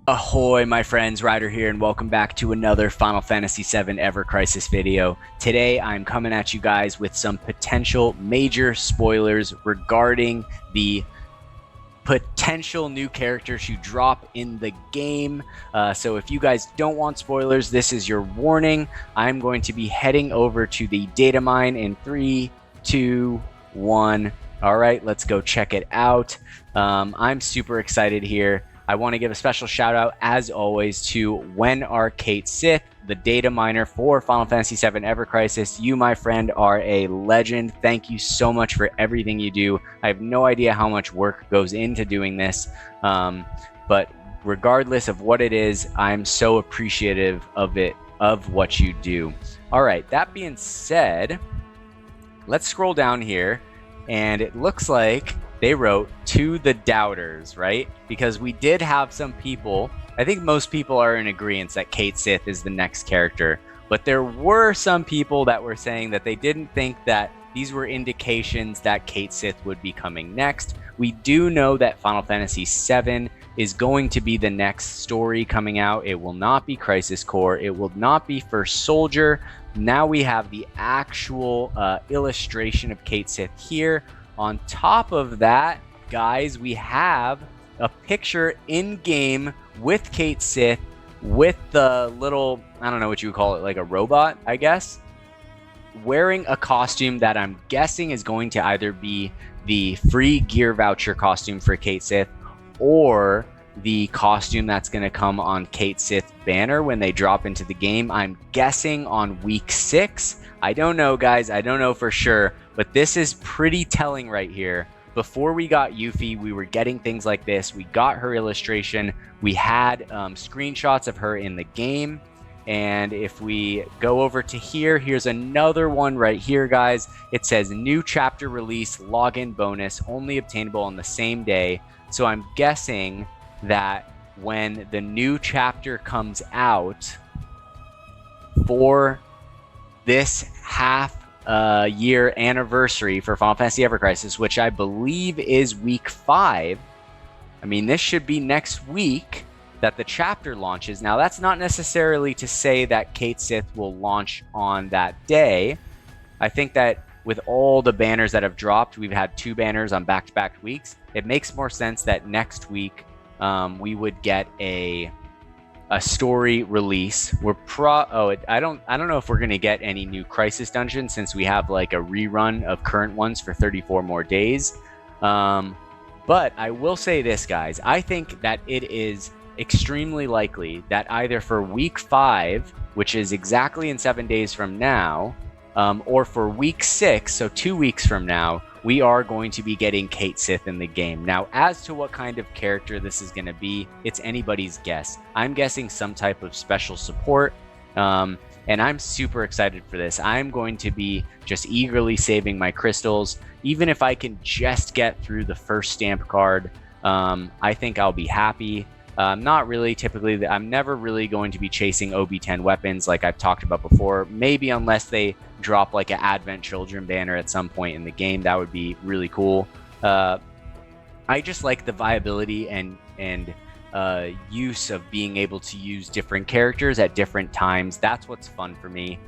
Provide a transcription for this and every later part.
Ahoy, my friends, Ryder here, and welcome back to another Final Fantasy VII Ever Crisis video. Today, I'm coming at you guys with some potential major spoilers regarding the potential new characters to drop in the game. So if you guys don't want spoilers, this is your warning. I'm going to be heading over to the Datamine in 3, 2, 1. All right, let's go check it out. I'm super excited here. I want to give a special shout out, as always, to When Are Cait Sith, the data miner for Final Fantasy VII Ever Crisis. You, my friend, are a legend. Thank you so much for everything you do. I have no idea how much work goes into doing this, but regardless of what it is, I'm so appreciative of what you do. All right, that being said, let's scroll down here, and it looks like they wrote to the doubters, right? Because we did have some people, I think most people are in agreement that Cait Sith is the next character, but there were some people that were saying that they didn't think that these were indications that Cait Sith would be coming next. We do know that Final Fantasy VII is going to be the next story coming out. It will not be Crisis Core. It will not be First Soldier. Now we have the actual illustration of Cait Sith here. On top of that, guys, we have a picture in-game with Cait Sith with the little, I don't know what you would call it, like a robot, I guess, wearing a costume that I'm guessing is going to either be the free gear voucher costume for Cait Sith or the costume that's going to come on Cait Sith banner when they drop into the game. I'm guessing on week 6. I don't know, guys. I don't know for sure, but this is pretty telling right here. Before we got Yuffie, we were getting things like this. We got her illustration. We had screenshots of her in the game. And if we go over to here, here's another one right here, guys. It says new chapter release login bonus only obtainable on the same day. So I'm guessing that when the new chapter comes out for this half-year anniversary for Final Fantasy Ever Crisis, which I believe is week 5. I mean, this should be next week that the chapter launches. Now, that's not necessarily to say that Cait Sith will launch on that day. I think that with all the banners that have dropped, we've had 2 banners on back-to-back weeks. It makes more sense that next week we would get a story release. I don't know if we're gonna get any new Crisis dungeons since we have like a rerun of current ones for 34 more days. But I will say this, guys. I think that it is extremely likely that either for week 5, which is exactly in 7 days from now, or for week 6, so 2 weeks from now, we are going to be getting Cait Sith in the game. Now, as to what kind of character this is going to be, it's anybody's guess. I'm guessing some type of special support, and I'm super excited for this. I'm going to be just eagerly saving my crystals. Even if I can just get through the first stamp card, I think I'll be happy. Not really. Typically, I'm never really going to be chasing OB10 weapons like I've talked about before. Maybe unless they drop like an Advent Children banner at some point in the game. That would be really cool. I just like the viability and use of being able to use different characters at different times. That's what's fun for me.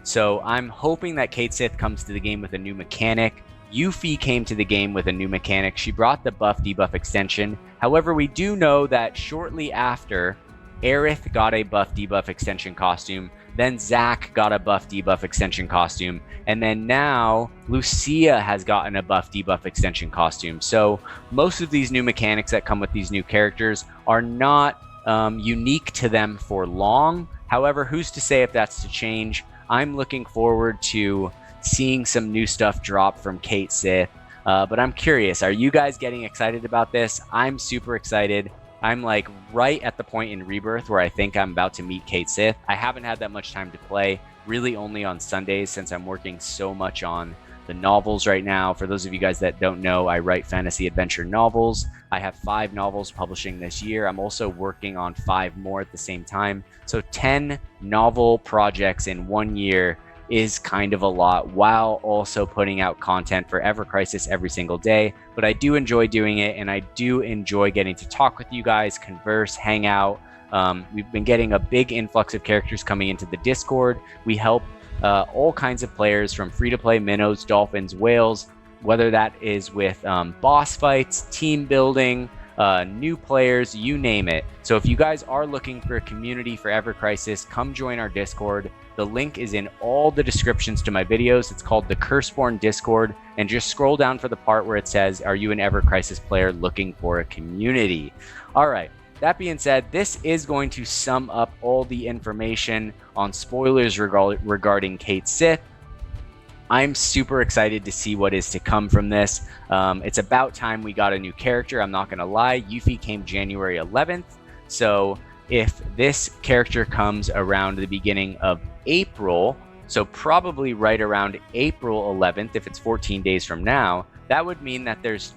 So I'm hoping that Cait Sith comes to the game with a new mechanic. Yuffie came to the game with a new mechanic. She brought the buff debuff extension. However, we do know that shortly after, Aerith got a buff debuff extension costume, then Zack got a buff debuff extension costume, and then now Lucia has gotten a buff debuff extension costume. So most of these new mechanics that come with these new characters are not unique to them for long. However, who's to say if that's to change? I'm looking forward to seeing some new stuff drop from Cait Sith, but I'm curious, are you guys getting excited about this? I'm super excited. I'm like right at the point in Rebirth where I think I'm about to meet Cait Sith. I haven't had that much time to play, really only on Sundays since I'm working so much on the novels right now. For those of you guys that don't know, I write fantasy adventure novels. I have 5 novels publishing this year. I'm also working on 5 more at the same time. So 10 novel projects in 1 year is kind of a lot, while also putting out content for Ever Crisis every single day. But I do enjoy doing it, and I do enjoy getting to talk with you guys, converse, hang out. We've been getting a big influx of characters coming into the Discord. We help all kinds of players, from free-to-play minnows, dolphins, whales, whether that is with boss fights, team building, new players, you name it. So if you guys are looking for a community for Ever Crisis, come join our Discord. The link is in all the descriptions to my videos. It's called the Curseborn Discord, and just scroll down for the part where it says, are you an Ever Crisis player looking for a community? All right. That being said, this is going to sum up all the information on spoilers regarding Cait Sith. I'm super excited to see what is to come from this. It's about time we got a new character. I'm not going to lie. Yuffie came January 11th. So if this character comes around the beginning of April, so probably right around April 11th, if it's 14 days from now, that would mean that there's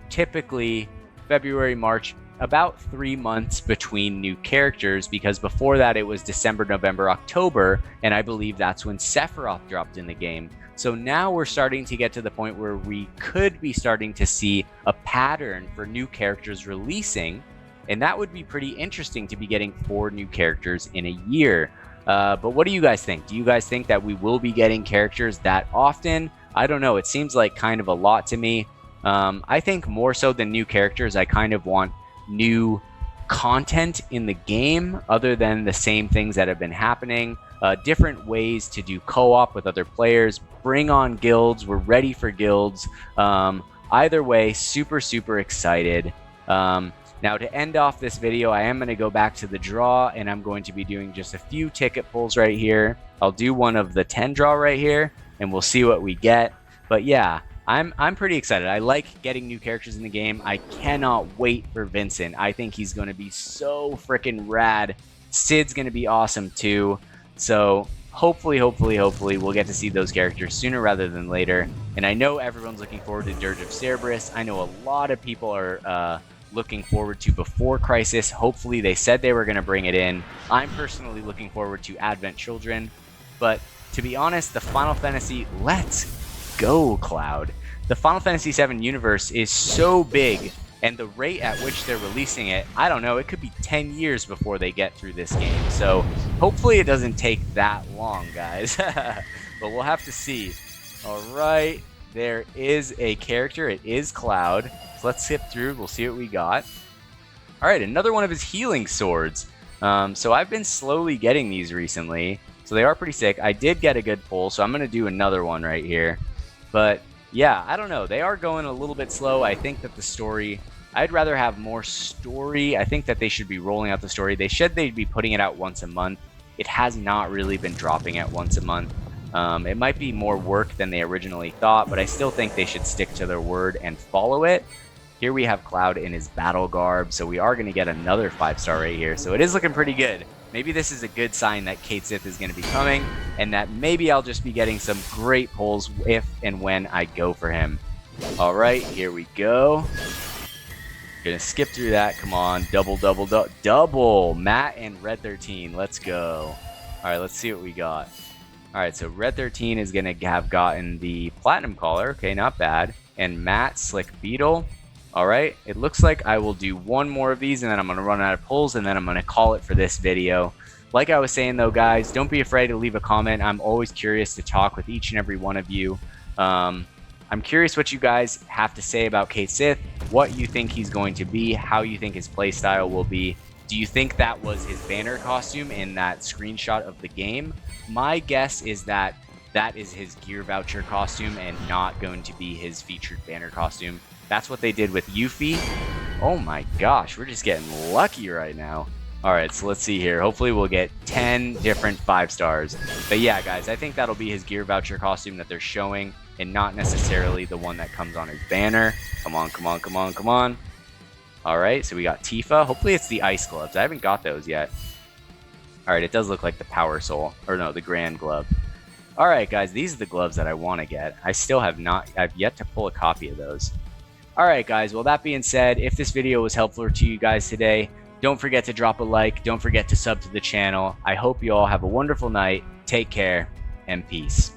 typically February, March, about 3 months between new characters, because before that it was December, November, October, and I believe that's when Sephiroth dropped in the game. So now we're starting to get to the point where we could be starting to see a pattern for new characters releasing, and that would be pretty interesting to be getting 4 new characters in a year. But what do you guys think? Do you guys think that we will be getting characters that often? I don't know. It seems like kind of a lot to me. I think more so than new characters, I kind of want new content in the game other than the same things that have been happening. Different ways to do co-op with other players. Bring on guilds. We're ready for guilds. Either way, super excited. Now, to end off this video, I am going to go back to the draw, and I'm going to be doing just a few ticket pulls right here. I'll do one of the 10 draw right here, and we'll see what we get. But yeah, I'm pretty excited. I like getting new characters in the game. I cannot wait for Vincent. I think he's going to be so freaking rad. Cid's going to be awesome too. So hopefully we'll get to see those characters sooner rather than later. And I know everyone's looking forward to Dirge of Cerberus. I know a lot of people are looking forward to Before Crisis. Hopefully they said they were going to bring it in. I'm personally looking forward to Advent Children. But to be honest, the Final Fantasy, let's go, Cloud. The Final Fantasy VII universe is so big, and the rate at which they're releasing it, I don't know, it could be 10 years before they get through this game. So hopefully it doesn't take that long, guys. But we'll have to see. All right, there is a character. It is Cloud. So let's skip through. We'll see what we got. All right, another one of his healing swords. So I've been slowly getting these recently. So they are pretty sick. I did get a good pull, so I'm going to do another one right here. But yeah, I don't know. They are going a little bit slow. I think that the story, I'd rather have more story. I think that they should be rolling out the story. They said they'd be putting it out once a month. It has not really been dropping at once a month. It might be more work than they originally thought, but I still think they should stick to their word and follow it. Here we have Cloud in his battle garb, so we are going to get another 5-star right here. So it is looking pretty good. Maybe this is a good sign that Cait Sith is going to be coming, and that maybe I'll just be getting some great pulls if and when I go for him. All right, here we go. Gonna skip through that. Come on, double. Matt and Red 13. Let's go. All right, let's see what we got. All right, so Red 13 is gonna have gotten the Platinum Collar. Okay, not bad. And Matt Slick Beetle. All right, it looks like I will do one more of these, and then I'm going to run out of pulls, and then I'm going to call it for this video. Like I was saying, though, guys, don't be afraid to leave a comment. I'm always curious to talk with each and every one of you. I'm curious what you guys have to say about Cait Sith, what you think he's going to be, how you think his playstyle will be. Do you think that was his banner costume in that screenshot of the game? My guess is that that is his gear voucher costume and not going to be his featured banner costume. That's what they did with Yuffie. Oh my gosh, we're just getting lucky right now. All right, so let's see here. Hopefully we'll get 10 different 5-stars. But yeah, guys, I think that'll be his gear voucher costume that they're showing, and not necessarily the one that comes on his banner. Come on. All right, so we got Tifa. Hopefully it's the ice gloves. I haven't got those yet. All right, it does look like the Power Soul, or no, the Grand Glove. All right, guys, these are the gloves that I want to get. I've yet to pull a copy of those. All right, guys, well, that being said, if this video was helpful to you guys today, don't forget to drop a like. Don't forget to sub to the channel. I hope you all have a wonderful night. Take care and peace.